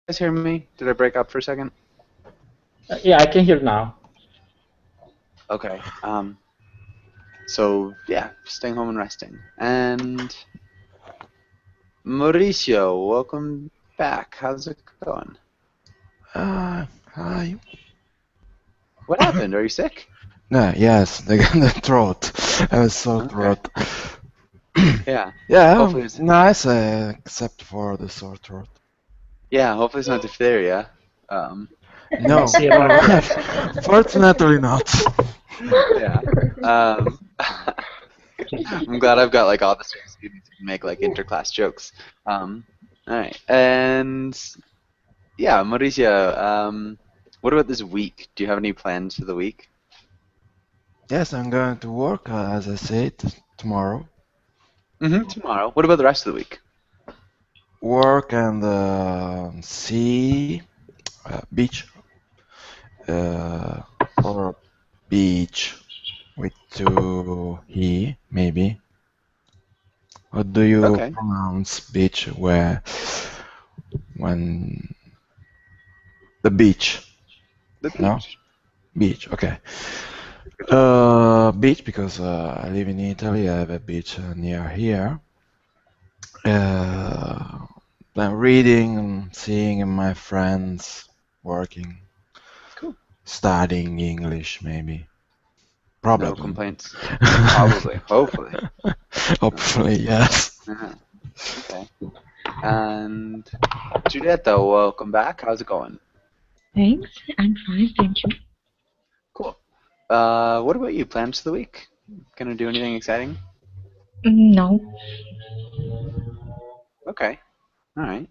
guys hear me? Did I break up for a second? Yeah, I can hear now. Okay. So yeah, staying home and resting. And Mauricio, welcome back. How's it going? Hi. What happened? Are you sick? No, yes, the throat. I have a sore Okay. throat. Yeah. Yeah, Hopefully it's nice, except for the sore throat. hopefully it's not diphtheria. Um, No, See about fortunately not. yeah. Um, I'm glad I've got like all the same students who can make like interclass jokes. All right. And yeah, Mauricio, what about this week? Do you have any plans for the week? Yes, I'm going to work, as I said, tomorrow. Tomorrow. What about the rest of the week? Work and see beach, uh, or beach with two he, maybe. How do you Okay. pronounce beach where when the beach? The No? beach. Beach, okay. Good job. Beach because I live in Italy. I have a beach near here. Uh, I'm reading, seeing my friends, working, Cool. studying English, maybe. No Probably. complaints. Probably. Hopefully. Hopefully, yes. Uh-huh. Okay. And Giulietta, welcome back. How's it going? Thanks, I'm fine, thank you. Cool. What about you? Plans for the week? Gonna do anything exciting? No, Okay. All right.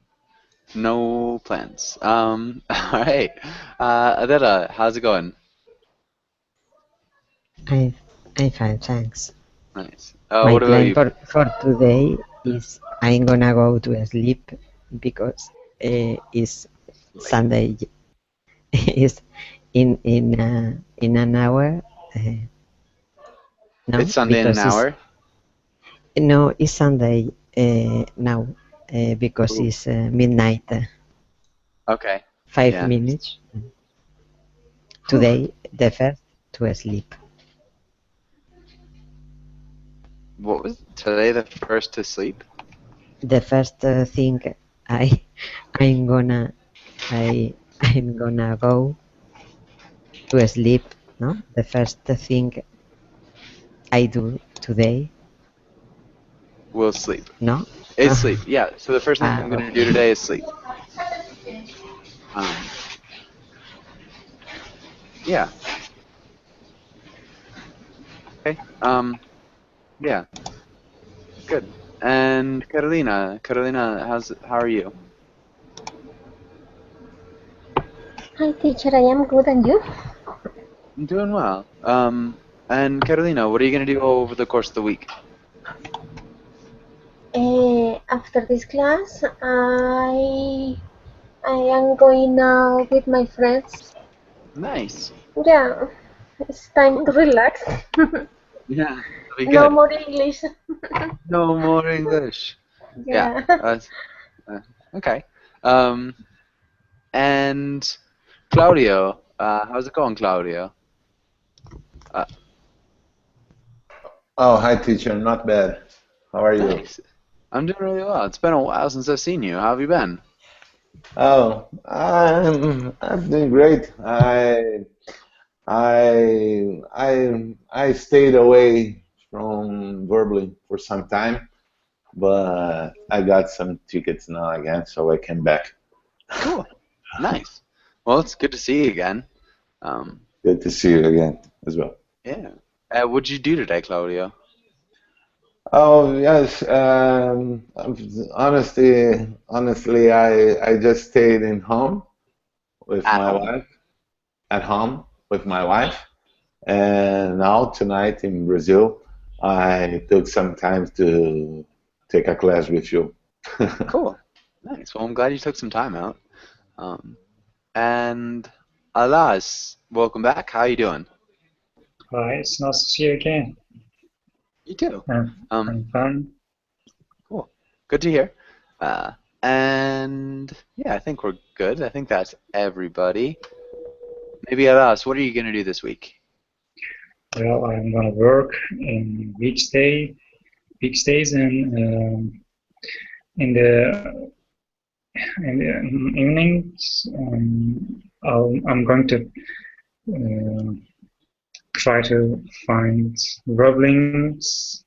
No plans. All right. Adela, how's it going? I, I'm fine, thanks. Nice. My What about plan you? for today is I'm gonna go to sleep because it's Sunday. Is in an hour. No, It's Sunday in an because hour. it's Sunday now because Ooh. it's midnight. Okay. 5 Yeah. minutes. Whew. Today, the first to sleep. What was today the first to sleep? The first thing I I'm gonna I'm gonna go to sleep. No, the first thing I do today. Will sleep. No. Is sleep. Yeah. So the first thing I'm gonna do Okay. today is sleep. Um. Yeah. Okay. Yeah. Good. And Carolina, how are you? Hi, teacher. I am good, and you? I'm doing well. And Carolina, what are you gonna do over the course of the week? After this class, I am going out with my friends. Nice. Yeah, it's time to relax. Yeah, that'll be No good. more English. No more English. Yeah. Yeah. Okay. Um, and Claudio, how's it going, Claudio? Uh, Oh, hi, teacher. Not bad. How are you? nice. I'm doing really well. It's been a while since I've seen you. How have you been? Oh, I'm doing great. I stayed away from Verbally for some time, but I got some tickets now again, so I came back. Cool. Nice. Well, it's good to see you again. Um, Good to see you again as well. yeah. What'd you do today, Claudio? Oh, yes. Honestly, I just stayed in home with At my home. wife, at home with my wife. And now tonight in Brazil, I took some time to take a class with you. Cool. Nice. Well, I'm glad you took some time out. Um, and Alas, welcome back. How you doing? Hi, it's nice to see you again. You too. I'm fine. Cool. Good to hear. And yeah, I think we're good. I think that's everybody. Maybe Alas, what are you gonna do this week? Well, I'm gonna work in weekdays, and in the evenings, I'm going to try to find Verblings.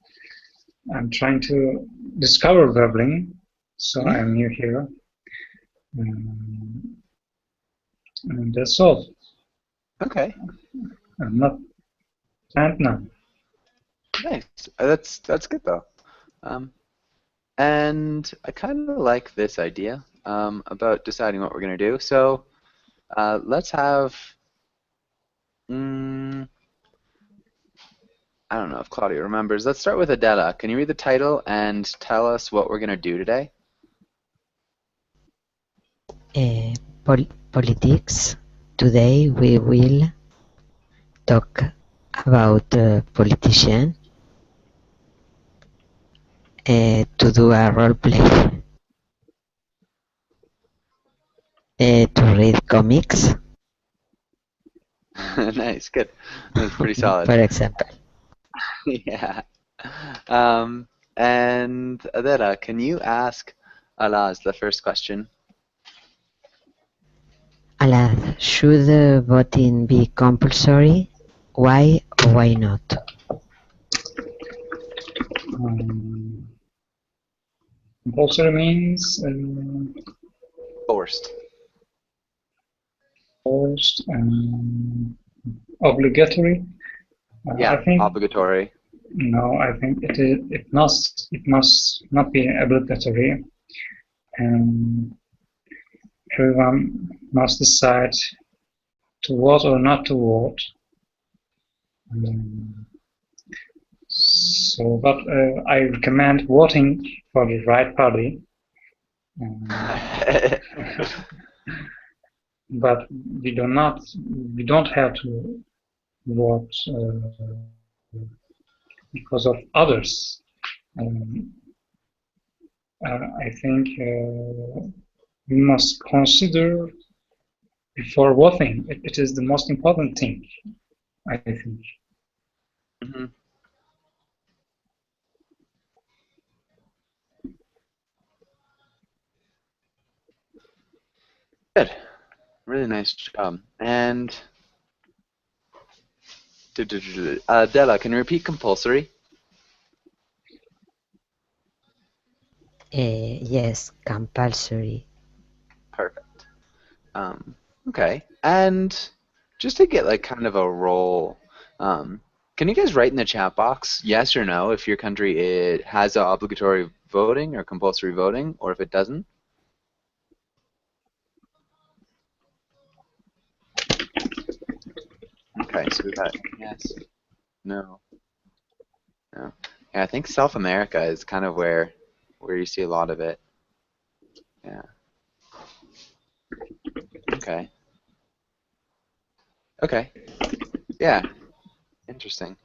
I'm trying to discover Verbling, so I'm new here. And that's all. Okay, I'm not planned now. nice. That's good though. And I kind of like this idea about deciding what we're gonna do. So let's have. I don't know if Claudia remembers. Let's start with Adela. Can you read the title and tell us what we're gonna do today? Politics. Today we will talk about politician to do a role play, to read comics, Nice, good. That's pretty solid. for example. Yeah. And Adela, can you ask Alaz the first question? Alas, should voting be compulsory? Why or why not? Compulsory means Forced. forced, obligatory. Yeah, I think obligatory. no. I think it must not be obligatory, and everyone must decide to vote or not to vote. So, but I recommend voting for the right party. But we don't have to vote because of others. I think we must consider before voting. It is the most important thing, I think. Mm-hmm. Good. Really nice job. And Adela, can you repeat compulsory? Yes, compulsory. Perfect. Okay. And just to get like kind of a roll, can you guys write in the chat box yes or no if your country has obligatory voting or compulsory voting, or if it doesn't? Okay, so we got yes, no, no. Yeah, I think South America is kind of where you see a lot of it. Yeah. Okay. Okay. Yeah. Interesting.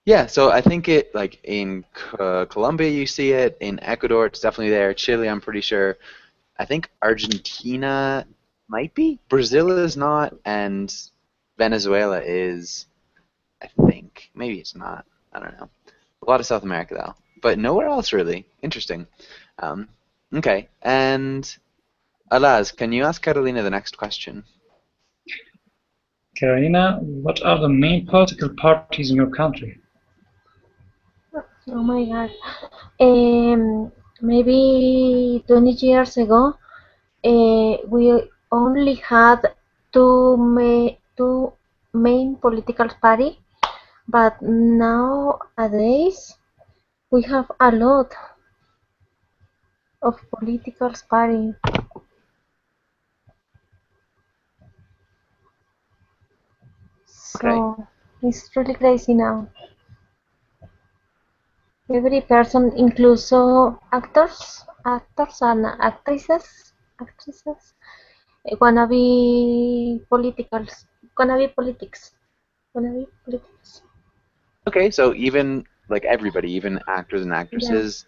Yeah, so I think it like in Colombia you see it, in Ecuador it's definitely there, Chile I'm pretty sure, I think Argentina might be, Brazil is not, and Venezuela is, I think. Maybe it's not. I don't know. A lot of South America though, but nowhere else really. Interesting. Okay, and Alaz, can you ask Carolina the next question? Carolina, what are the main political parties in your country? Oh my God. Maybe 20 years ago, we only had two main political party, but nowadays we have a lot of political party. So it's really crazy now. Every person, incluso actors and actresses, wanna be politics. Okay, so even like everybody, even actors and actresses,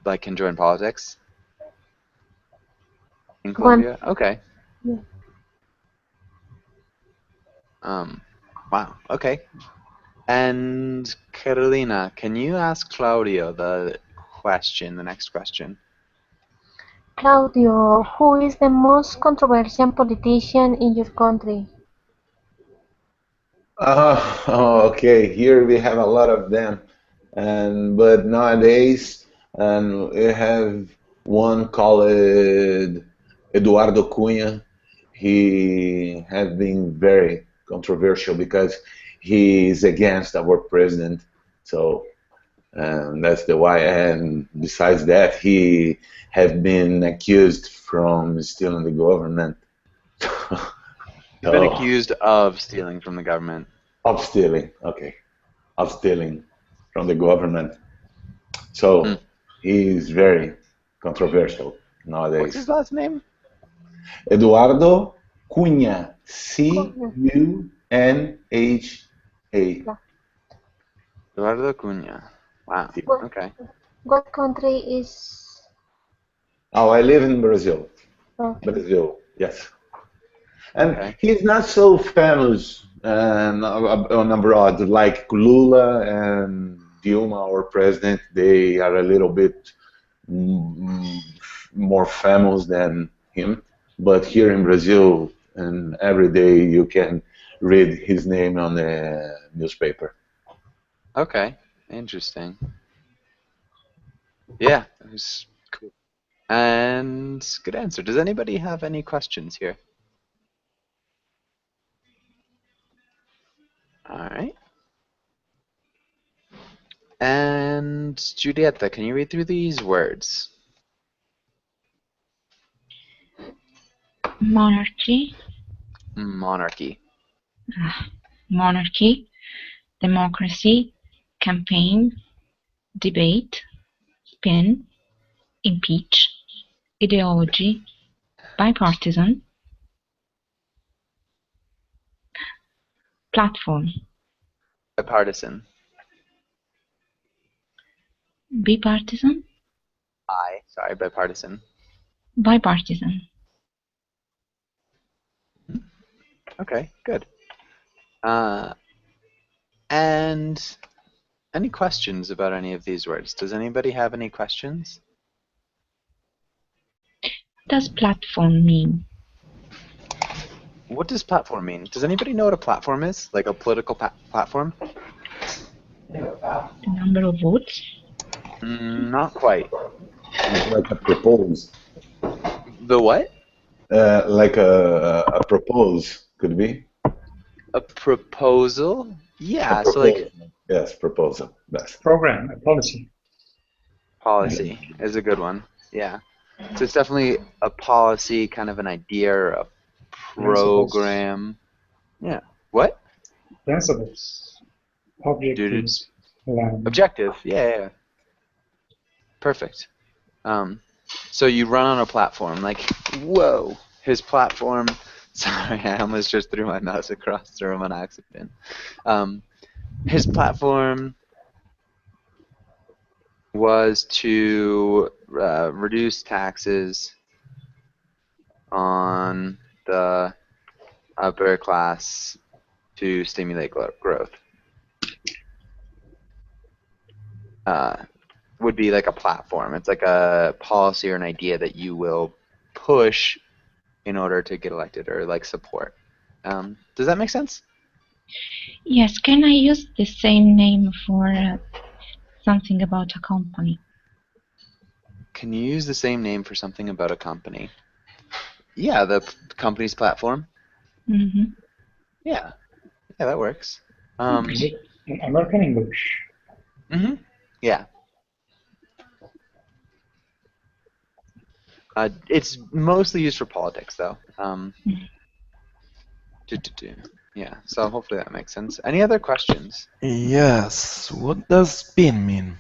like can join politics in One. Colombia? Okay. Yeah. Wow. Okay. And Carolina, can you ask Claudio the next question? Claudio, who is the most controversial politician in your country? Okay, here we have a lot of them, and but nowadays, and we have one called Eduardo Cunha. He has been very controversial because he is against our president. So that's the why. And besides that, he has been accused from stealing the government. You've been So, accused of stealing from the government. of stealing, okay, of stealing from the government. So he's very controversial What's his nowadays. last name? Eduardo Cunha, Cunha. Cunha. Eduardo Cunha. Wow. What, Okay. what country is... Oh, I live in Brazil. Okay. Brazil, yes. And Okay. he's not so famous on abroad like Lula and Dilma, our president. They are a little bit more famous than him. But here in Brazil, and every day you can read his name on the newspaper. Okay. Interesting. Yeah, it was cool. And good answer. Does anybody have any questions here? All right. And Julieta, can you read through these words? Monarchy, Monarchy. monarchy, democracy, campaign, debate, spin, impeach, ideology, bipartisan, platform, Bipartisan. bipartisan, Sorry, bipartisan. bipartisan. Okay, good. And any questions about any of these words? Does anybody have any questions? What does platform mean? What does platform mean? Does anybody know what a platform is? Like a political platform? The number of votes? Not quite. Like a propose. The what? Like a propose, could be. A proposal? Yeah, A so like proposal. Yes, proposal. Best. Program, a policy. policy is a good one. Yeah. So it's definitely a policy, kind of an idea or a program. Yeah. What? Principles. Objectives. Plan. Objective. Yeah. Perfect. So you run on a platform. Like, whoa, his platform. Sorry, I almost just threw my mouse across the room on accident. His platform was to reduce taxes on the upper class to stimulate growth. Would be like a platform. It's like a policy or an idea that you will push in order to get elected or like support. Does that make sense? Yes, can I use the same name for something about a company? Can you use the same name for something about a company? Yeah, the company's platform. Mm-hmm. Yeah, that works. Is it in American English? Yeah. It's mostly used for politics, though. Yeah, so hopefully that makes sense. Any other questions? Yes. What does spin mean?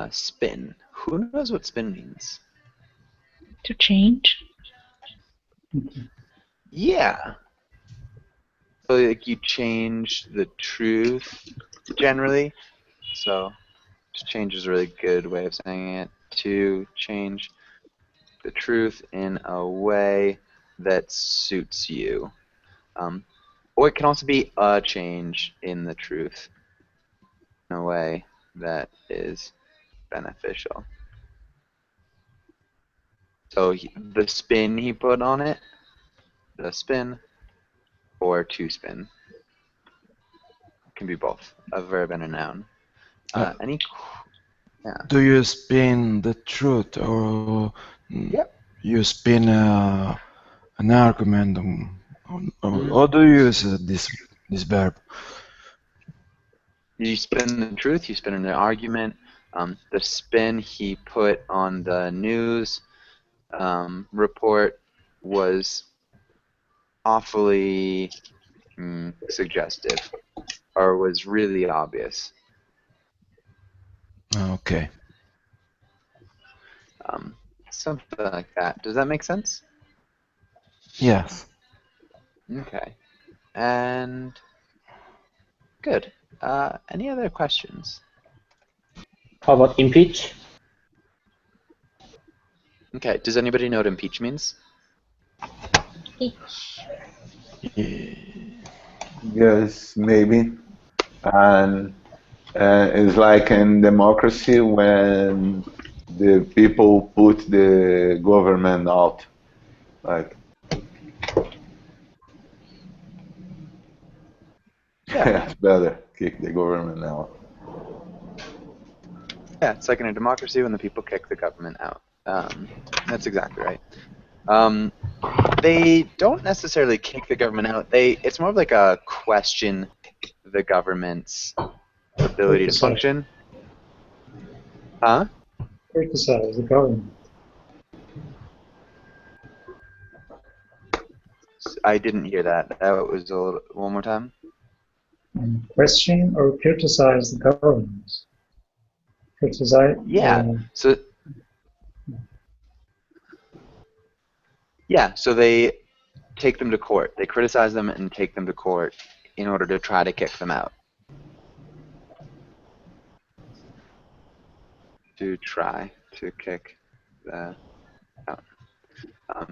Spin. Who knows what spin means? To change? Yeah. So like you change the truth generally. So To change is a really good way of saying it. To change the truth in a way that suits you. Or it can also be a change in the truth in a way that is beneficial. So the spin he put on it, the spin, or to spin. Can be both, a verb and a noun. Yeah. Do you spin the truth or Yep. you spin an argument or do you use this verb? You spin the truth, you spin an argument. The spin he put on the news report was awfully suggestive, or was really obvious. Okay. Something like that. Does that make sense? Yes. Okay. And good. Any other questions? How about impeach? Okay. Does anybody know what impeach means? Yes, maybe. And it's like in democracy when the people put the government out. Like, yeah, it's better kick the government out. Yeah, it's like in a democracy when the people kick the government out. That's exactly right. They don't necessarily kick the government out. It's more of like a question the government's ability to function. Huh? Criticize the government. I didn't hear that. That was a little, one more time. Question or criticize the government. Criticize. Yeah. So they take them to court. They criticize them and take them to court in order to try to kick them out. To try to kick them out.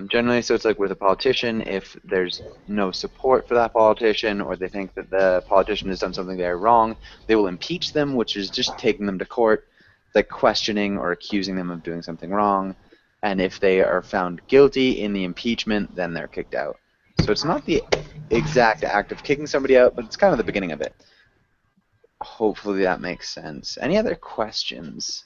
Generally, so it's like with a politician, if there's no support for that politician, or they think that the politician has done something very wrong, they will impeach them, which is just taking them to court, like questioning or accusing them of doing something wrong. And if they are found guilty in the impeachment, then they're kicked out. So it's not the exact act of kicking somebody out, but it's kind of the beginning of it. Hopefully that makes sense. Any other questions?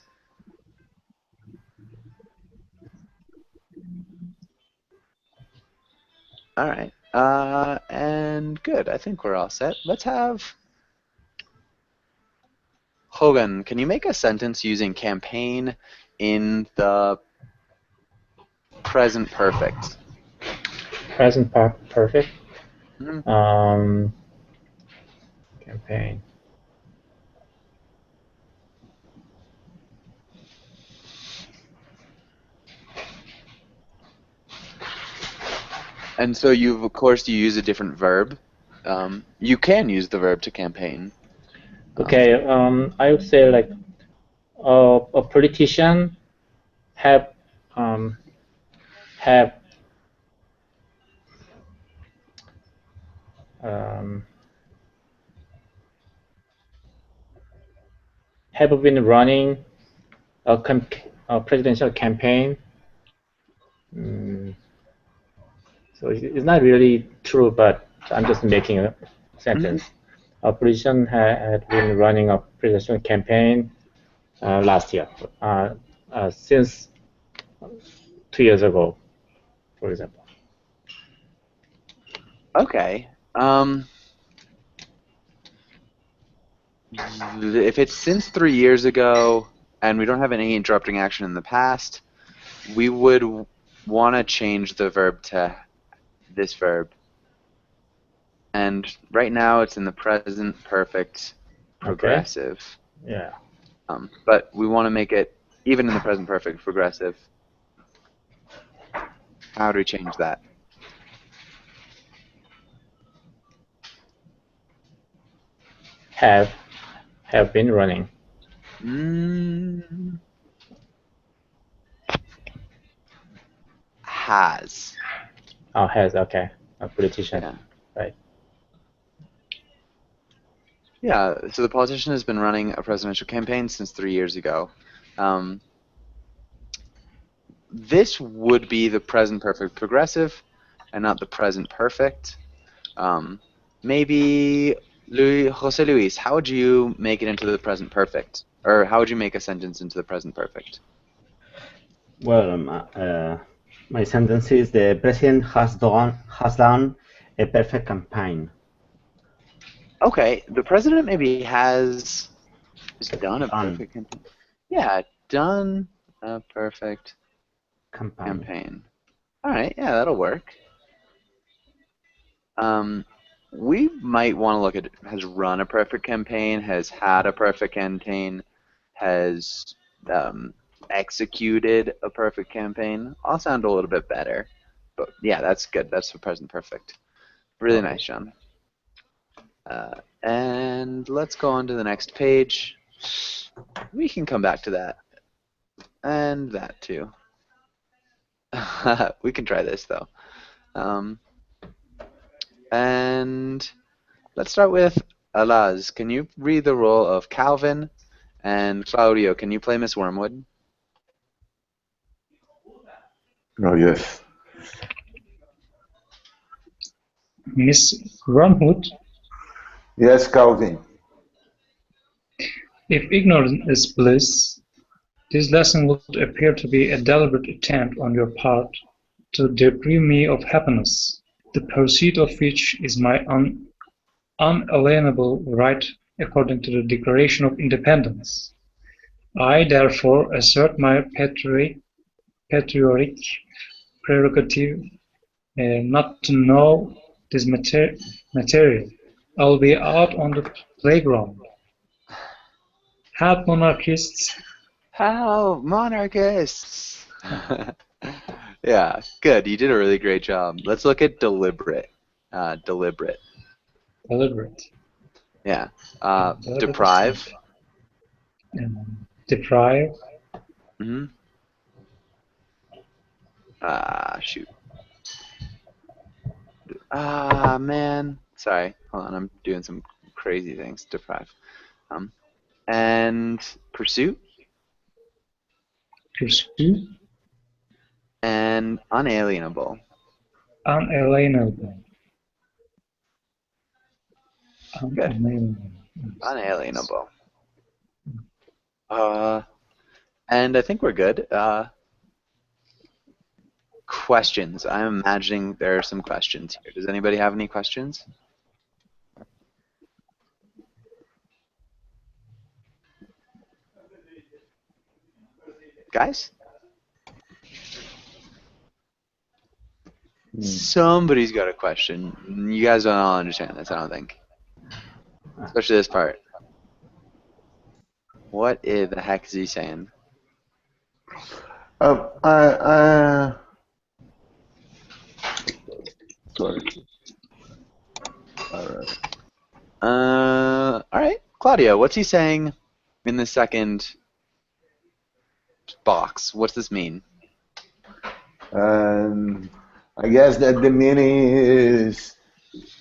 All right, and good. I think we're all set. Let's have Hogan. Can you make a sentence using campaign in the present perfect? Present perfect. Mm-hmm. Campaign. And so of course, you use a different verb. You can use the verb to campaign. Okay, I would say like a politician have been running a presidential campaign. So it's not really true, but I'm just making a sentence. A politician had been running a presidential campaign last year, since 2 years ago, for example. Okay. If it's since 3 years ago and we don't have any interrupting action in the past, we would want to change the verb to this verb. And right now it's in the present perfect progressive. Okay. Yeah. But we want to make it even in the present perfect progressive. How do we change that? Have been running. Mm, has. Oh, has, okay. A politician. Yeah. Right. Yeah, so the politician has been running a presidential campaign since 3 years ago. This would be the present perfect progressive and not the present perfect. Maybe Jose Luis, how would you make it into the present perfect? Or how would you make a sentence into the present perfect? Well, my sentence is the president has done a perfect campaign. Okay, the president maybe has done a perfect campaign. Yeah, done a perfect campaign. All right, yeah, that'll work. We might want to look at has run a perfect campaign, has had a perfect campaign, has executed a perfect campaign. All sound a little bit better, but yeah, that's good. That's the present perfect. Really nice, John. And let's go on to the next page. We can come back to that. And that too. We can try this though. And let's start with Alaz. Can you read the role of Calvin? And Claudio, can you play Miss Wormwood? Oh, yes. Miss Wormwood, Yes, Calvin. if ignorance is bliss, this lesson would appear to be a deliberate attempt on your part to deprive me of happiness, the pursuit of which is my unalienable right according to the Declaration of Independence. I therefore assert my patriotic prerogative not to know this material. I'll be out on the playground. Help monarchists. Help monarchists! Yeah, good. You did a really great job. Let's look at deliberate. Deliberate. Deliberate. Yeah. Deliberate Deprive. Deprive. Mm-hmm. Shoot. Man. Sorry. Hold on. I'm doing some crazy things. Deprive. And pursuit. Pursue. And unalienable. Unalienable. Good. Unalienable. Unalienable. And I think we're good. Questions. I'm imagining there are some questions here. Does anybody have any questions? Guys? Somebody's got a question. You guys don't all understand this, I don't think. Especially this part. What the heck is he saying? Sorry. All right. Claudia, what's he saying in the second box? What's this mean? I guess that the meaning is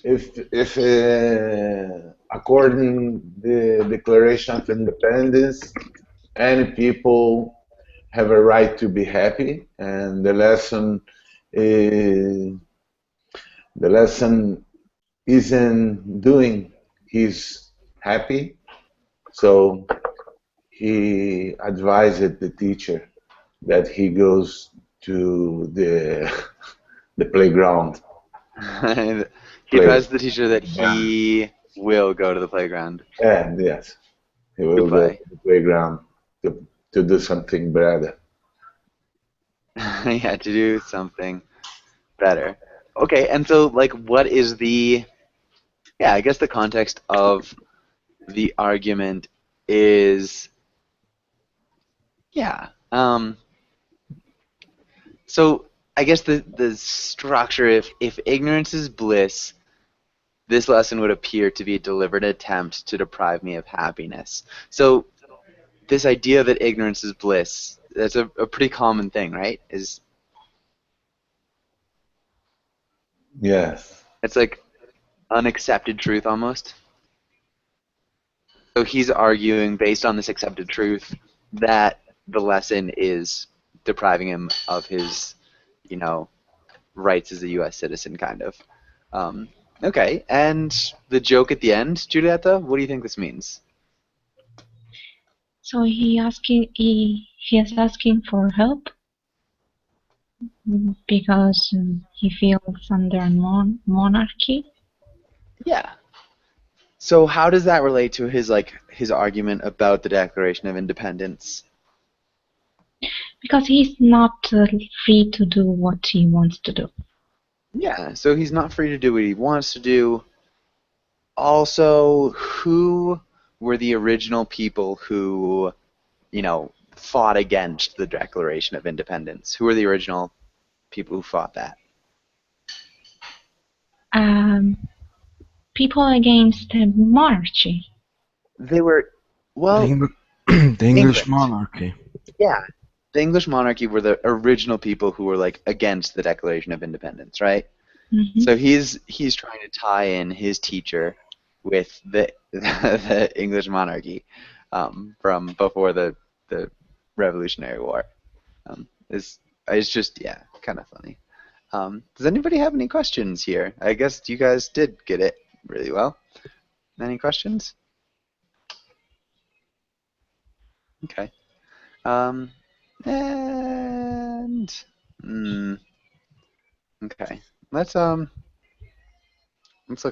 if according the Declaration of Independence, any people have a right to be happy, and the lesson isn't doing he's happy, so he advised the teacher that he goes to the playground. He advised the teacher that he will go to the playground. And yes, he will go to the playground to do something better. Yeah, to do something better. Okay, and so, like, what is the... Yeah, I guess the context of the argument is... Yeah. So, I guess the structure, if ignorance is bliss, this lesson would appear to be a deliberate attempt to deprive me of happiness. So, this idea that ignorance is bliss, that's a pretty common thing, right? Yes. It's like unaccepted truth almost. So he's arguing based on this accepted truth that the lesson is depriving him of his, rights as a U.S. citizen, kind of. Okay, and the joke at the end, Giulietta, what do you think this means? So he is asking for help because he feels under monarchy. Yeah. So how does that relate to his argument about the Declaration of Independence? Because he's not free to do what he wants to do. Yeah, so he's not free to do what he wants to do. Also, who were the original people who, fought against the Declaration of Independence? Who were the original people who fought that? People against the monarchy. They were, well, the English England. monarchy. Yeah, the English monarchy were the original people who were against the Declaration of Independence, right? Mm-hmm. So he's trying to tie in his teacher with the English monarchy from before the Revolutionary War. It's just kind of funny. Does anybody have any questions here? I guess you guys did get it really well. Any questions? Okay. Okay. Let's look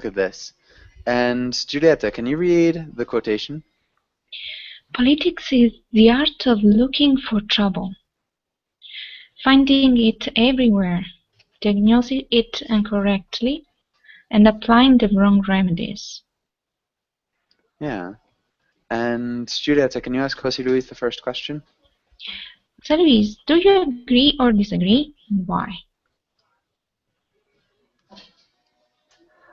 at this. And Giulietta, can you read the quotation? Politics is the art of looking for trouble, finding it everywhere, diagnosing it incorrectly, and applying the wrong remedies. Yeah. And Giulietta, can you ask Jose Luis the first question? Jose Luis, do you agree or disagree, and why?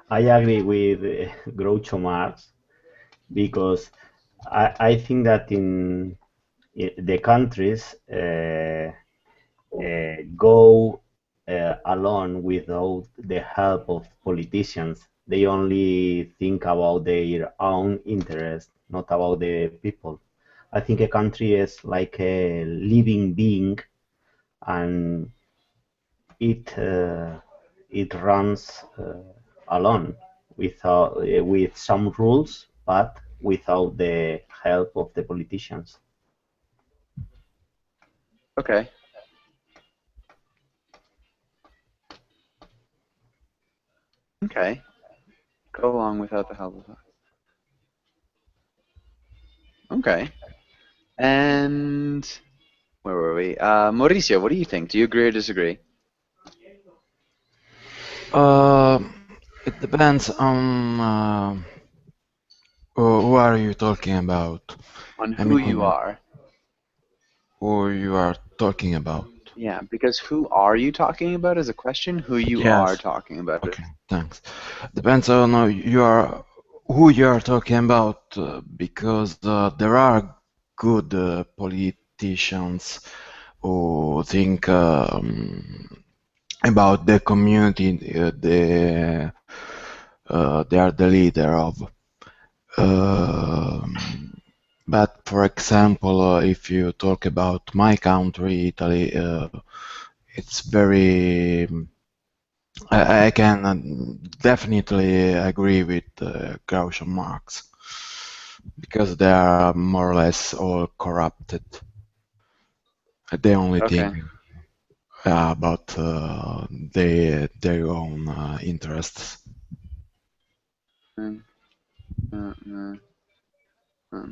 I agree with Groucho Marx because I think that in the countries go alone without the help of politicians. They only think about their own interest, not about the people. I think a country is like a living being, and it runs alone with some rules, but without the help of the politicians. Okay. Okay. Go along without the help of that. Okay. And where were we? Mauricio, what do you think? Do you agree or disagree? It depends on who are you talking about. On who you are. Who you are talking about. Yeah, because who are you talking about is a question. Who you are talking about. Okay, thanks. Depends on who you are talking about, because there are good politicians who think about the community they are the leader of. But for example, if you talk about my country, Italy, it's very. I can definitely agree with Groucho Marx, because they are more or less all corrupted. They only think about their own interests.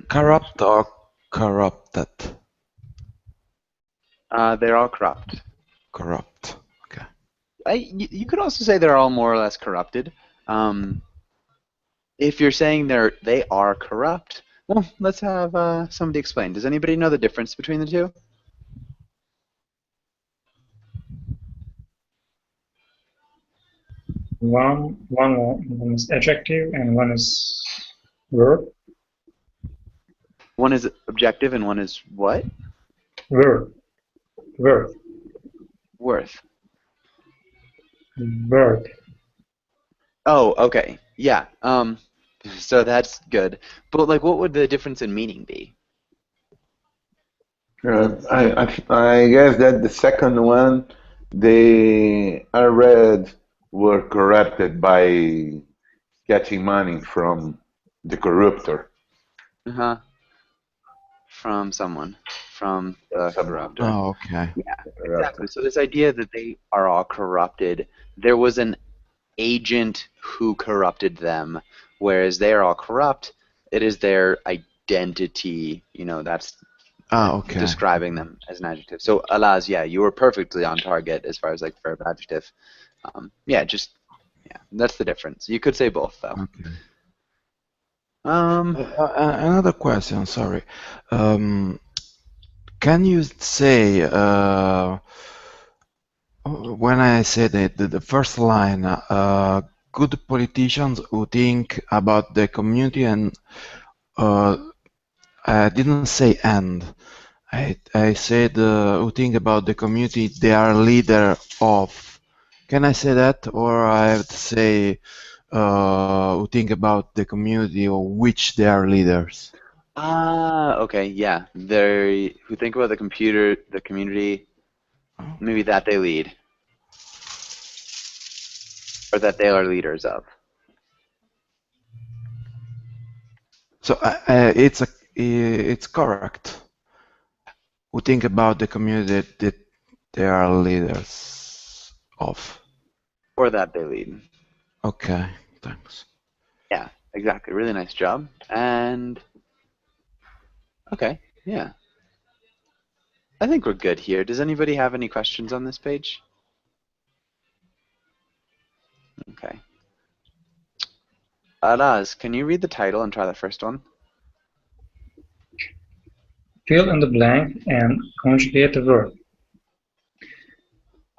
Corrupt or corrupted? They're all corrupt. Corrupt. Okay. You could also say they're all more or less corrupted. If you're saying they are corrupt, well, let's have somebody explain. Does anybody know the difference between the two? One is adjective and one is verb. One is objective and one is what? Worth. Worth. Worth. Worth. Oh, okay. Yeah. So that's good. But like, what would the difference in meaning be? I guess that the second one, they are read were corrupted by getting money from the corruptor. Uh-huh. From someone. From the corruptor. Oh, okay. Yeah, exactly. So this idea that they are all corrupted, there was an agent who corrupted them, whereas they are all corrupt, it is their identity, that's Okay. describing them as an adjective. So Alaz, yeah, you were perfectly on target as far as like verb adjective. Yeah, that's the difference. You could say both though. Okay. Um, Another question, sorry. Can you say, when I said it, the first line, good politicians who think about the community and I didn't say and. I said who think about the community they are leader of. Can I say that, or I have to say who think about the community or which they are leaders? okay, yeah. They who think about the community, maybe that they lead, or that they are leaders of. So it's correct. Who think about the community that they are leaders of. Or that they lead. Okay, thanks. Yeah, exactly. Really nice job. And okay, yeah. I think we're good here. Does anybody have any questions on this page? Okay. Alaz, can you read the title and try the first one? Fill in the blank and conjugate the verb.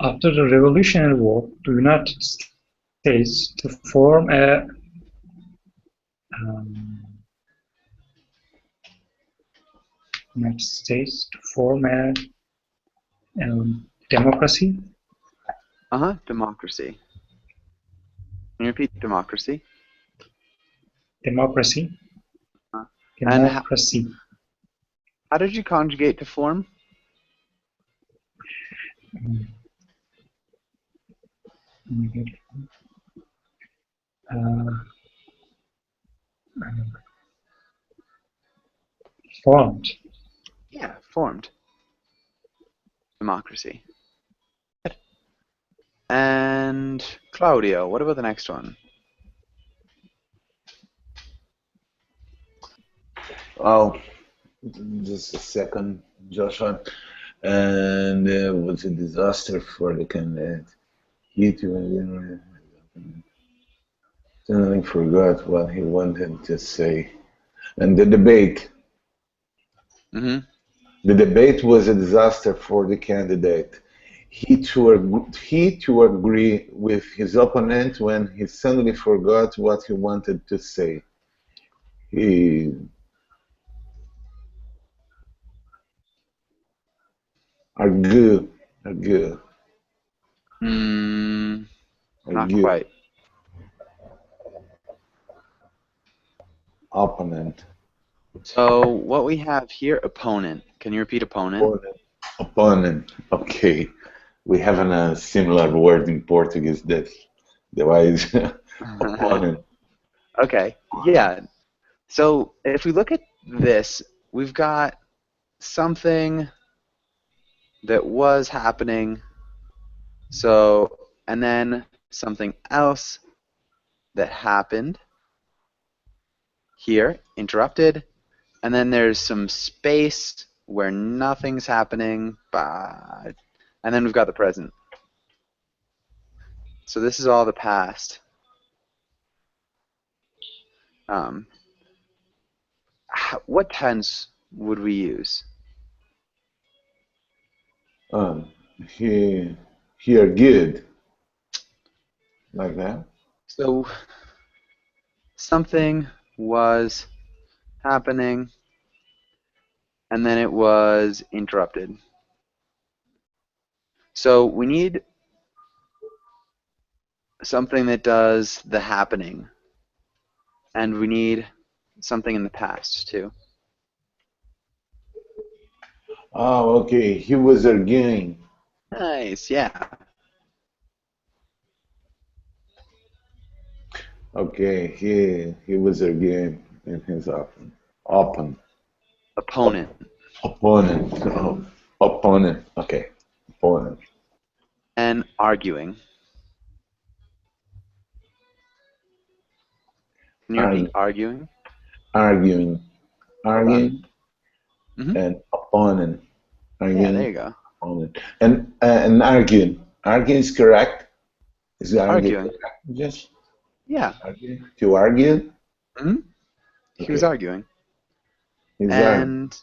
After the Revolutionary War, the United States to form a democracy. Democracy. Can you repeat democracy? Democracy. And Democracy. How did you conjugate to form? Formed. Yeah, formed. Democracy. And Claudio, what about the next one? Oh, just a second, Joshua. And it was a disaster for the candidate. He too suddenly forgot what he wanted to say. And the debate. Mm-hmm. The debate was a disaster for the candidate. He to agree with his opponent when he suddenly forgot what he wanted to say. Argue. Not quite. Opponent. So what we have here, opponent. Can you repeat opponent? Opponent. Okay. We have a similar word in Portuguese that divides opponent. Okay. Yeah. So if we look at this, we've got something that was happening. So, and then something else that happened here, interrupted, and then there's some space where nothing's happening, and then we've got the present. So this is all the past. What tense would we use? Here, good. Like that? So something was happening, and then it was interrupted. So we need something that does the happening, and we need something in the past too. Oh, okay. He was arguing. Nice, yeah. Okay, he was arguing in his opponent. Opponent. Opponent. Oh, opponent. Okay. Opponent. And arguing. Can you repeat arguing? Arguing. Arguing. Mm-hmm. And opponent. Arguing, yeah, there you go. Opponent. And arguing. Arguing is correct. Is arguing correct? Yes. Yeah. Arguing. To argue? Mm-hmm. He Okay. was arguing. He's and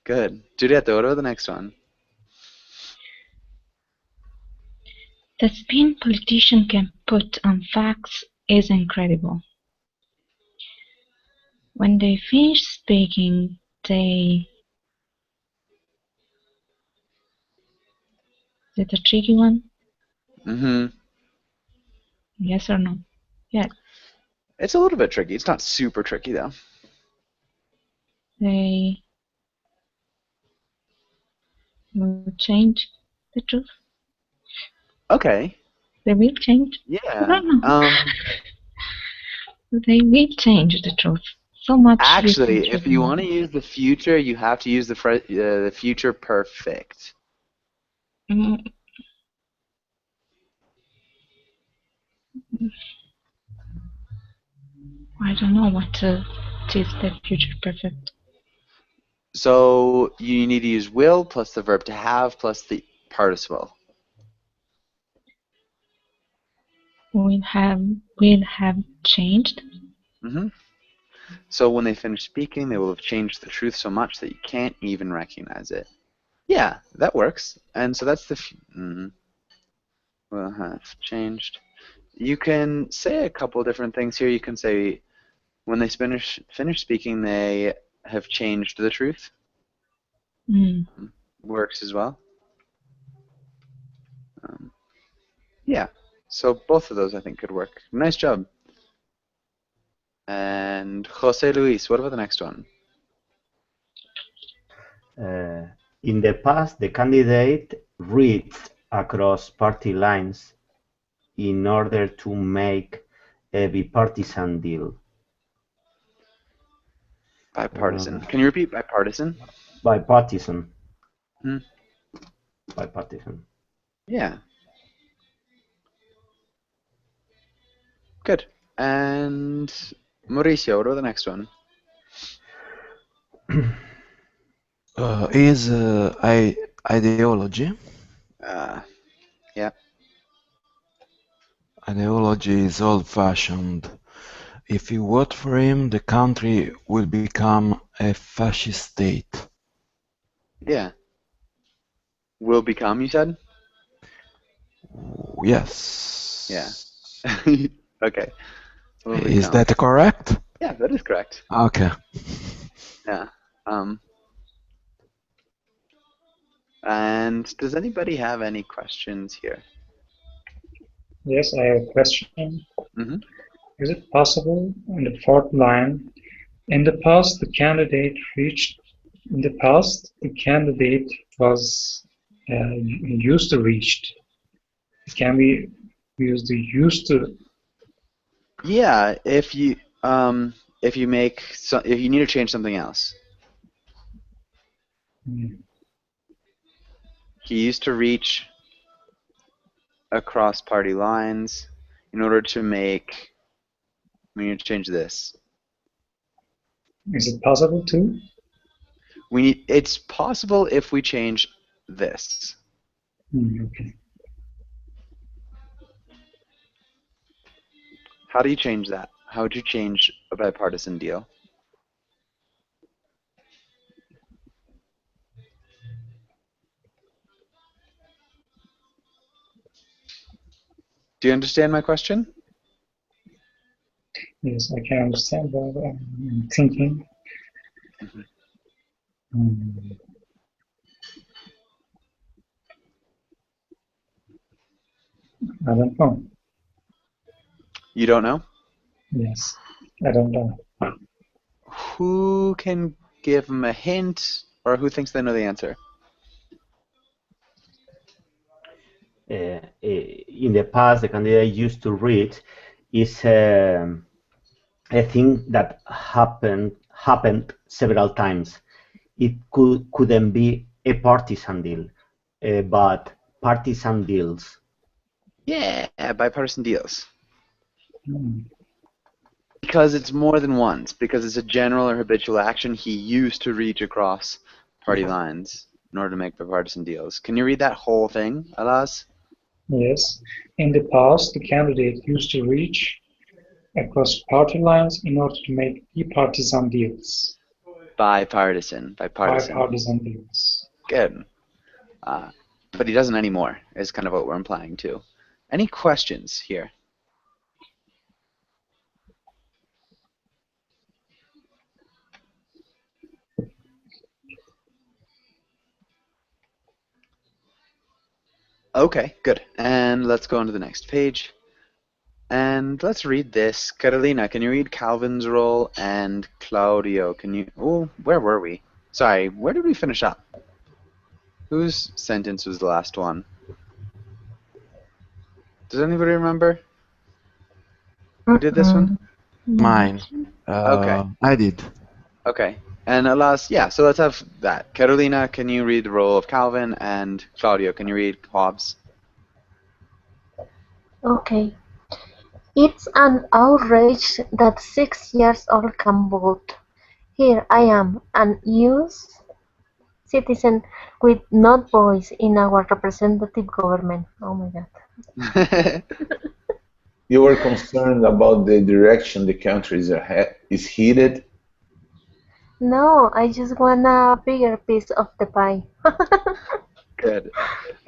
good. Giulietto, what about the next one? The spin politician can put on facts is incredible. When they finish speaking, they... Is it a tricky one? Mm-hmm. Yes or no? Yes. It's a little bit tricky. It's not super tricky, though. They will change the truth. Okay. They will change. Yeah. I don't know. They will change the truth. So much. Actually, if you want to use the future, you have to use the future perfect. Mm. I don't know what is the future perfect. So you need to use will plus the verb to have plus the participle. Will have changed. Mm-hmm. So when they finish speaking, they will have changed the truth so much that you can't even recognize it. Yeah, that works. And so that's the will have changed. You can say a couple different things here. You can say when they finish speaking, they have changed the truth. Mm. Works as well. Yeah, so both of those I think could work. Nice job. And Jose Luis, what about the next one? In the past, the candidate reached across party lines in order to make a bipartisan deal. Bipartisan. Can you repeat bipartisan? Bipartisan. Hmm. Bipartisan. Yeah. Good. And Mauricio, what about the next one? Is ideology. Yeah. Ideology is old-fashioned. If you vote for him, the country will become a fascist state. Yeah. Will become, you said? Yes. Yeah. Okay. Is that correct? Yeah, that is correct. Okay. Yeah. And does anybody have any questions here? Yes, I have a question. Mm-hmm. Is it possible in the fourth line, in the past the candidate was used to reached. Can we use the used to? Yeah, if you if you need to change something else. He used to reach across party lines in order to make. We need to change this. Is it possible to? It's possible if we change this. Okay. How do you change that? How would you change a bipartisan deal? Do you understand my question? Yes, I can understand, but I'm thinking. Mm-hmm. Hmm, I don't know. You don't know? Yes, I don't know. Who can give him a hint, or who thinks they know the answer? In the past, the candidate used to read is a thing that happened several times. It couldn't be a partisan deal, but partisan deals. Yeah, bipartisan deals. Hmm. Because it's more than once. Because it's a general or habitual action he used to reach across party lines in order to make bipartisan deals. Can you read that whole thing, Alas? Yes, in the past, the candidate used to reach across party lines in order to make bipartisan deals. Bipartisan. Bipartisan deals. Good. But he doesn't anymore, is kind of what we're implying too. Any questions here? Okay, good. And let's go on to the next page. And let's read this. Carolina, can you read Calvin's role? And Claudio, can you... Oh, where were we? Sorry, where did we finish up? Whose sentence was the last one? Does anybody remember? Who did this one? Mine. Okay. I did. Okay. And Alas, yeah, so let's have that. Carolina, can you read the role of Calvin? And Claudio, can you read Hobbes? Okay. It's an outrage that 6-year-olds can vote. Here I am, an US citizen with no voice in our representative government. Oh my God. You were concerned about the direction the country is headed. No, I just want a bigger piece of the pie. Good.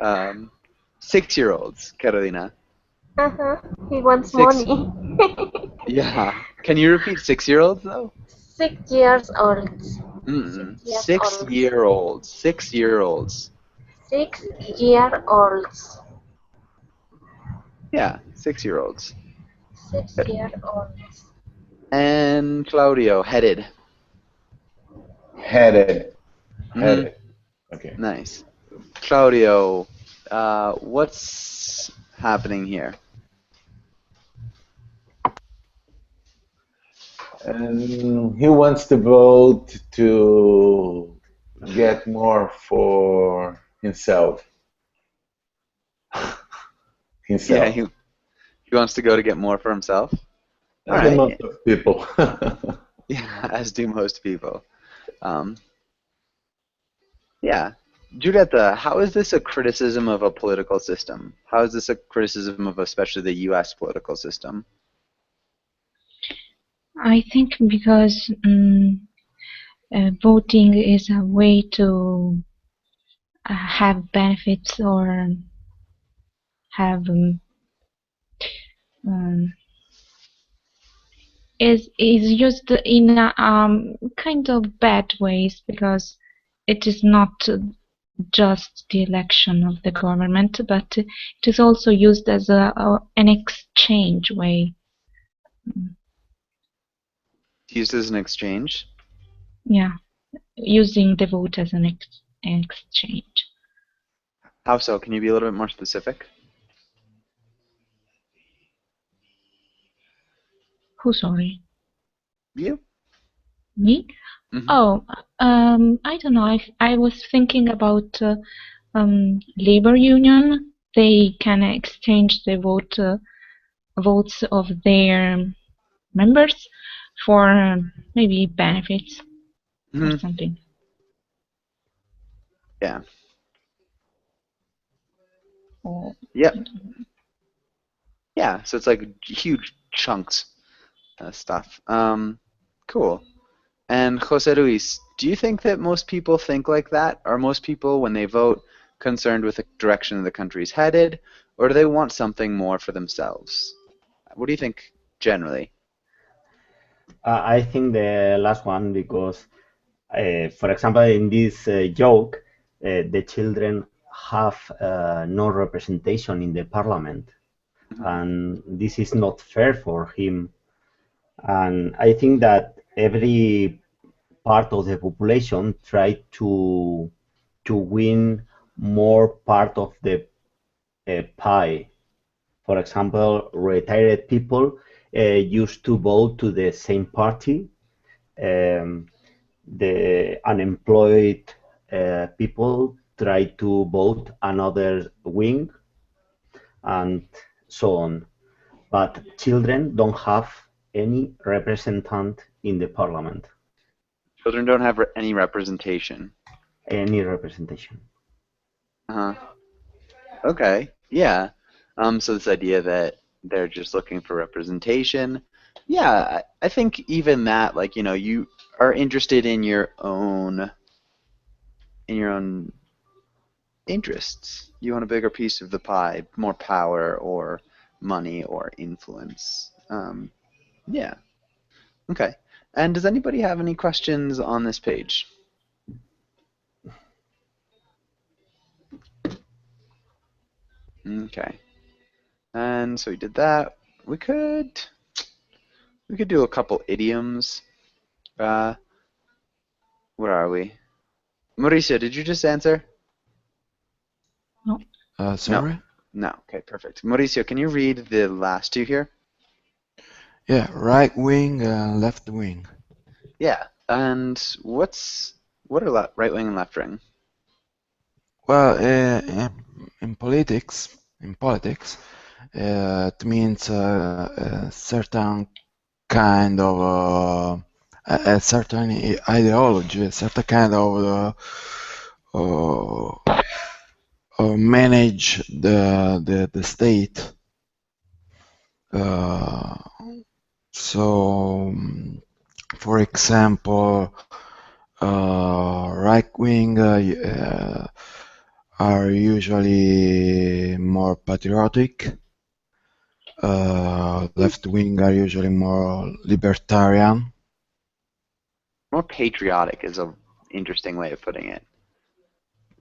6-year-olds, Carolina. He wants Six- money. Yeah. Can you repeat 6-year-olds though? 6-year-olds. Mm-mm. 6-year-olds. 6-year-olds. 6-year-olds. 6-year-olds. Yeah, 6-year-olds. 6-year-olds. And Claudio, headed. Headed. Mhm. Okay. Nice. Claudio, what's happening here? And he wants to vote to get more for himself. Yeah, he wants to go to get more for himself. As Alright. most of people. Yeah, as do most people. Yeah. Giulietta, how is this a criticism of a political system? How is this a criticism of especially the US political system? I think because voting is a way to have benefits or have is used in a, kind of bad ways because it is not just the election of the government, but it is also used as an exchange way. Used as an exchange? Yeah, using the vote as an exchange. How so? Can you be a little bit more specific? Who, sorry? You? Me? Mhm. Oh, I don't know. I was thinking about labor union. They can exchange the votes of their members for maybe benefits or Mhm. something. Yeah. Or, Yep. Yeah, so it's like huge chunks of stuff. Cool. And Jose Luis, do you think that most people think like that? Are most people, when they vote, concerned with the direction the country's headed, or do they want something more for themselves? What do you think generally? I think the last one, because For example, in this joke, the children have no representation in the parliament, and this is not fair for him. And I think that every part of the population try to win more part of the pie. For example, retired people used to vote to the same party. The unemployed people try to vote another wing, and so on. But children don't have any representative in the parliament. Children don't have any representation. Any representation. Uh-huh. Okay, yeah. So this idea that they're just looking for representation, yeah, I think even that, like, you know, you are interested in your own interests. You want a bigger piece of the pie, more power or money or influence. Yeah. Okay. And does anybody have any questions on this page? Okay. And so we did that. We could do a couple idioms. Where are we? Mauricio, did you just answer? No. Sorry? No. Okay, perfect. Mauricio, can you read the last two here? Yeah, right wing, left wing. Yeah. And what are right wing and left wing? Well, in politics, it means a certain kind of a certain ideology, a certain kind of manage the state. So, for example, right wing are usually more patriotic. Left wing are usually more libertarian. More patriotic is an interesting way of putting it.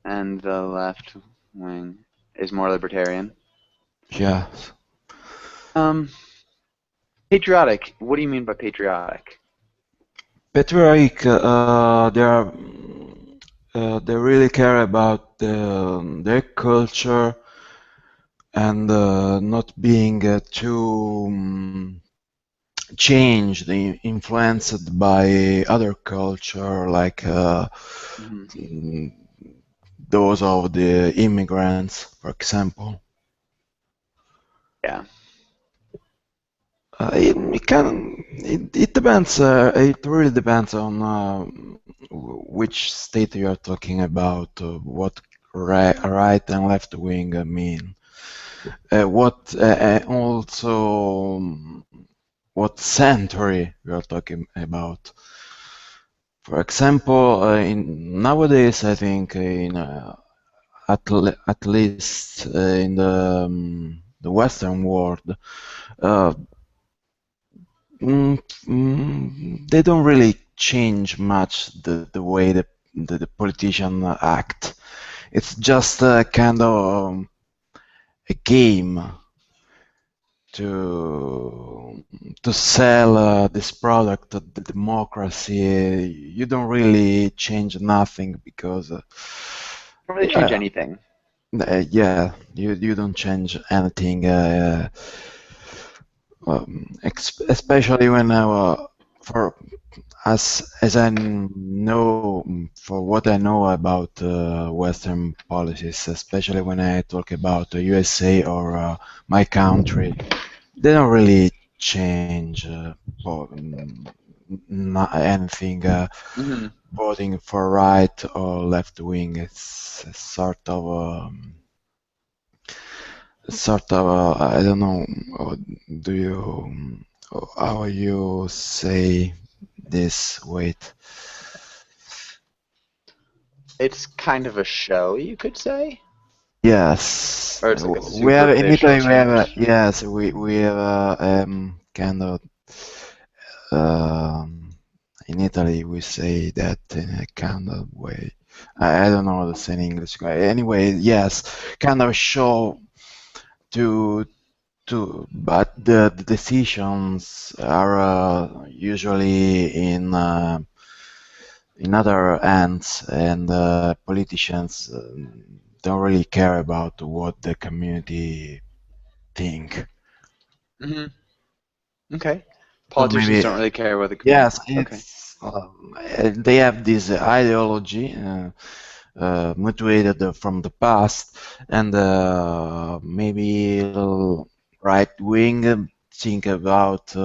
And the left wing is more libertarian. Yes. Patriotic. What do you mean by patriotic? Patriotic, they really care about their culture and not being too changed, influenced by other culture, like those of the immigrants, for example. Yeah. It depends. It really depends on which state you are talking about. What right and left wing mean. What century we are talking about. For example, nowadays I think at least in the Western world. They don't really change much the way the politicians act. It's just a kind of a game to sell this product, the democracy. You don't really change nothing because don't really change anything. Yeah, you don't change anything. Especially when for as I know, for what I know about Western policies, especially when I talk about the USA or my country, they don't really change anything. Voting for right or left wing, it's a sort of I don't know. Do you how you say this? Wait. It's kind of a show, you could say. Yes. Or it's like a We have in Italy. superficial We have change. yes. We have kind of in Italy we say that in a kind of way. I don't know the same English. Anyway, yes, kind of show to but the decisions are usually in other hands, and politicians don't really care about what the community think. Hmm. Okay. So Politicians maybe don't really care what the community. yes, Okay. it's they have this ideology motivated from the past, and maybe right wing think about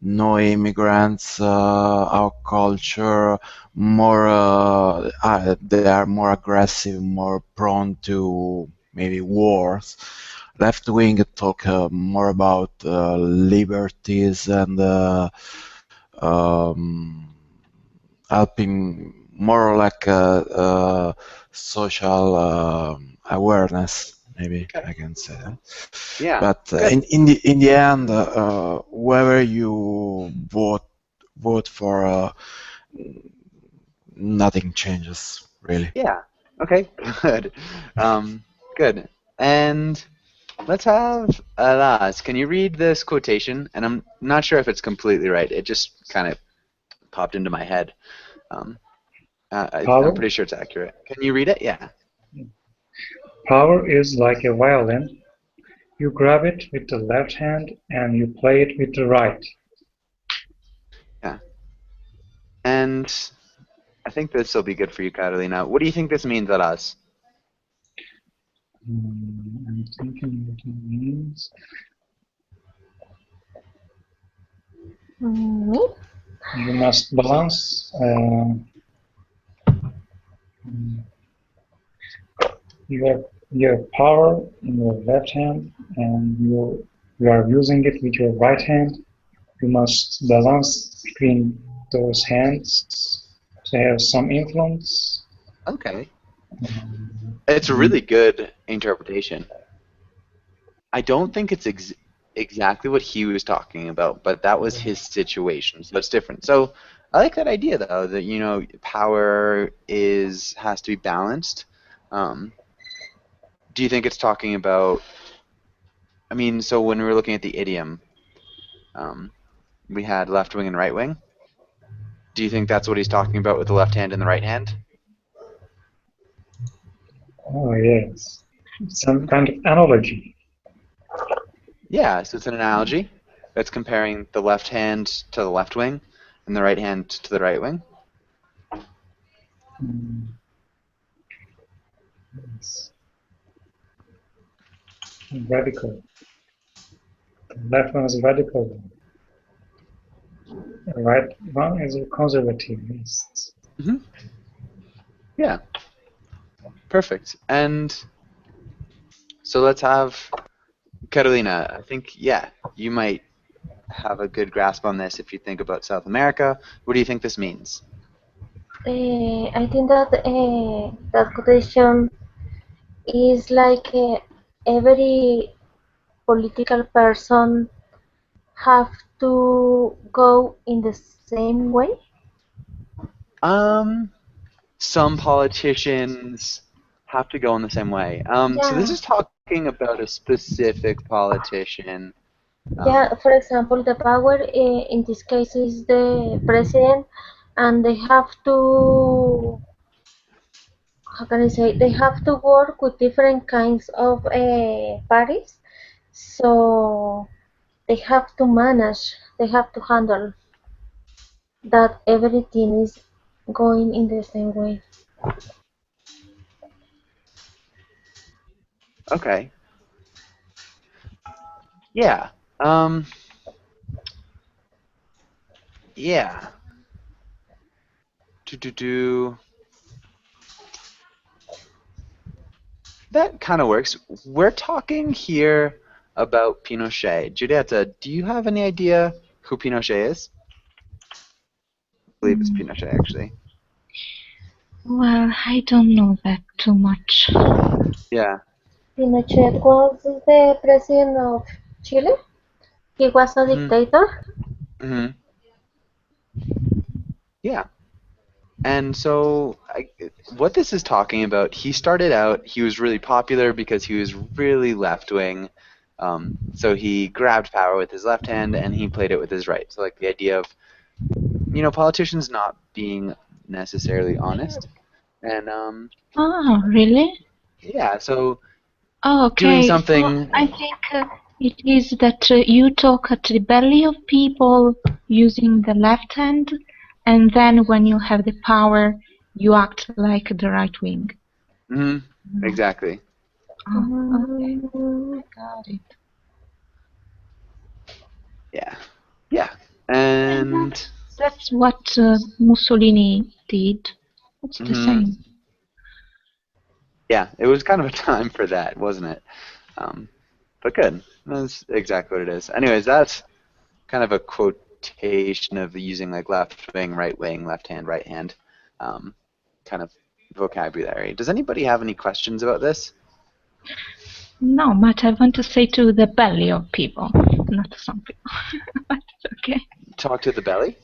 no immigrants, our culture, more they are more aggressive, more prone to maybe wars. Left wing talk more about liberties and um, helping more like social awareness, maybe Okay. I can say that. Yeah. But Good. in the end, whoever you vote for, nothing changes really. Yeah. Okay. Good. Good. And let's have Alas. Can you read this quotation? And I'm not sure if it's completely right. It just kind of popped into my head. Um, I'm Power? pretty sure it's accurate. Can you read it? Yeah. Power is like a violin. You grab it with the left hand and you play it with the right. Yeah. And I think this will be good for you, Carolina. What do you think this means, Alas? I'm thinking what it means. Me? You must balance your power in your left hand, and you are using it with your right hand. You must balance between those hands to have some influence. Okay. It's a really good interpretation. I don't think it's exactly what he was talking about, but that was his situation, so it's different. So I like that idea, though, that power has to be balanced. Do you think it's talking about? I mean, so when we were looking at the idiom, we had left wing and right wing. Do you think that's what he's talking about with the left hand and the right hand? Oh yes, some kind of analogy. Yeah, so it's an analogy that's comparing the left hand to the left wing and the right hand to the right wing. Yes. Radical. The left one is a radical. The right one is a conservativist. Mm-hmm. Yeah. Perfect. And so let's have Carolina. I think, yeah, you might have a good grasp on this if you think about South America. What do you think this means? I think that that quotation is like every political person have to go in the same way. Some politicians have to go in the same way. So this Yeah. is talking about a specific politician. Yeah, for example, the power in this case is the president, and they have to, how can I say, they have to work with different kinds of parties, so they have to manage, they have to handle that everything is going in the same way. Okay. Yeah. Yeah. That kind of works. We're talking here about Pinochet. Julieta, do you have any idea who Pinochet is? I believe it's Pinochet, actually. Well, I don't know that too much. Yeah. Pinochet was the president of Chile. He was a dictator. Mm-hmm. Yeah. And so, what this is talking about, he started out, he was really popular because he was really left-wing. So he grabbed power with his left hand and he played it with his right. So like the idea of, politicians not being necessarily honest. And Oh, really? yeah, so Oh, doing okay. So something. I think it is that you talk at the belly of people using the left hand, and then when you have the power, you act like the right wing. Exactly. Oh, okay. Got it. Yeah. Yeah. And That's what Mussolini did. It's the same. yeah, it was kind of a time for that, wasn't it? But good. That's exactly what it is. Anyways, that's kind of a quotation of using like left wing, left hand, right hand, kind of vocabulary. Does anybody have any questions about this? No, but I want to say to the belly of people, not to some people. But it's okay. Talk to the belly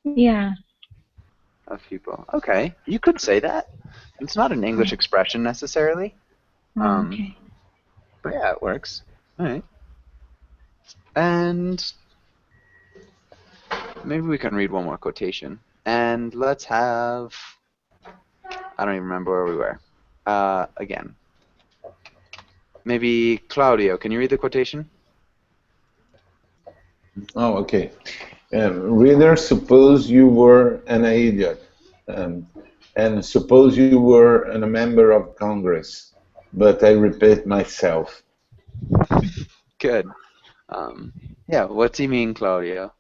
Yeah. of people. Okay, you could say that. It's not an English expression necessarily. Okay. But yeah, it works. All right. And maybe we can read one more quotation. And let's have, I don't even remember where we were. Again. Maybe Claudio, can you read the quotation? Oh, okay. Reader, suppose you were an idiot, and suppose you were a member of Congress, but I repeat myself. Good. Yeah, what's he mean, Claudio?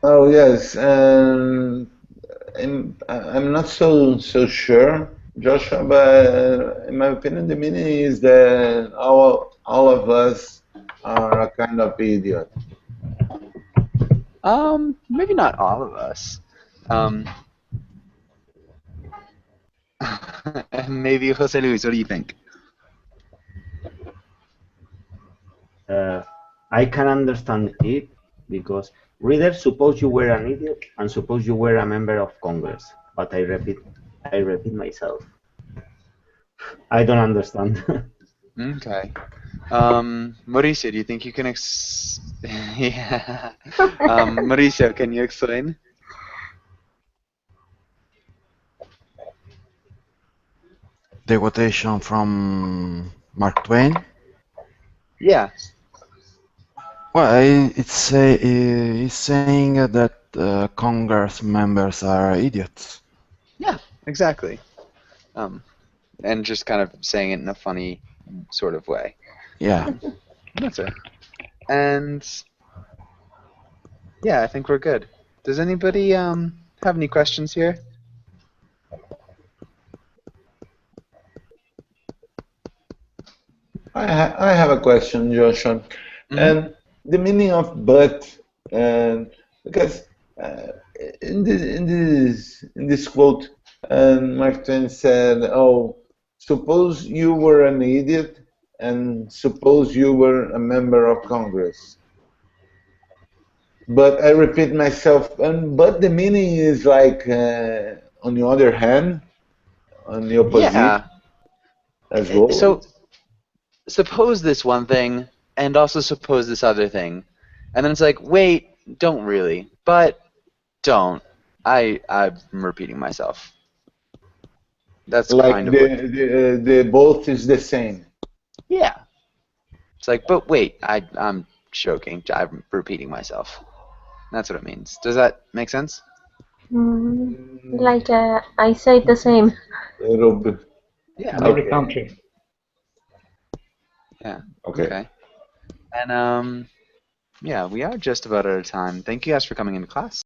Oh yes, I'm not so sure, Joshua, but in my opinion, the meaning is that all of us are a kind of idiot. Maybe not all of us. Maybe Jose Luis, what do you think? I can understand it because reader, suppose you were an idiot and suppose you were a member of Congress, but I repeat myself. I don't understand. Okay. Mauricio, do you think you can yeah. Mauricio, can you explain? The quotation from Mark Twain? Yeah. Well, it's saying that Congress members are idiots. Yeah, exactly. And just kind of saying it in a funny sort of way. Yeah. That's it. And yeah, I think we're good. Does anybody have any questions here? I have a question, Joshua. And the meaning of but, because in this quote, Mark Twain said, "Oh, suppose you were an idiot, and suppose you were a member of Congress." But I repeat myself, but the meaning is like, on the other hand, on the opposite as well. So suppose this one thing, and also suppose this other thing, and then it's like, wait, don't really, but don't. I'm repeating myself. That's like kind of the both is the same. Yeah. It's like, but wait, I'm joking. I'm repeating myself. That's what it means. Does that make sense? Like I say the same. A little bit. Yeah. In every country. Yeah. Okay. And yeah, we are just about out of time. Thank you guys for coming into class.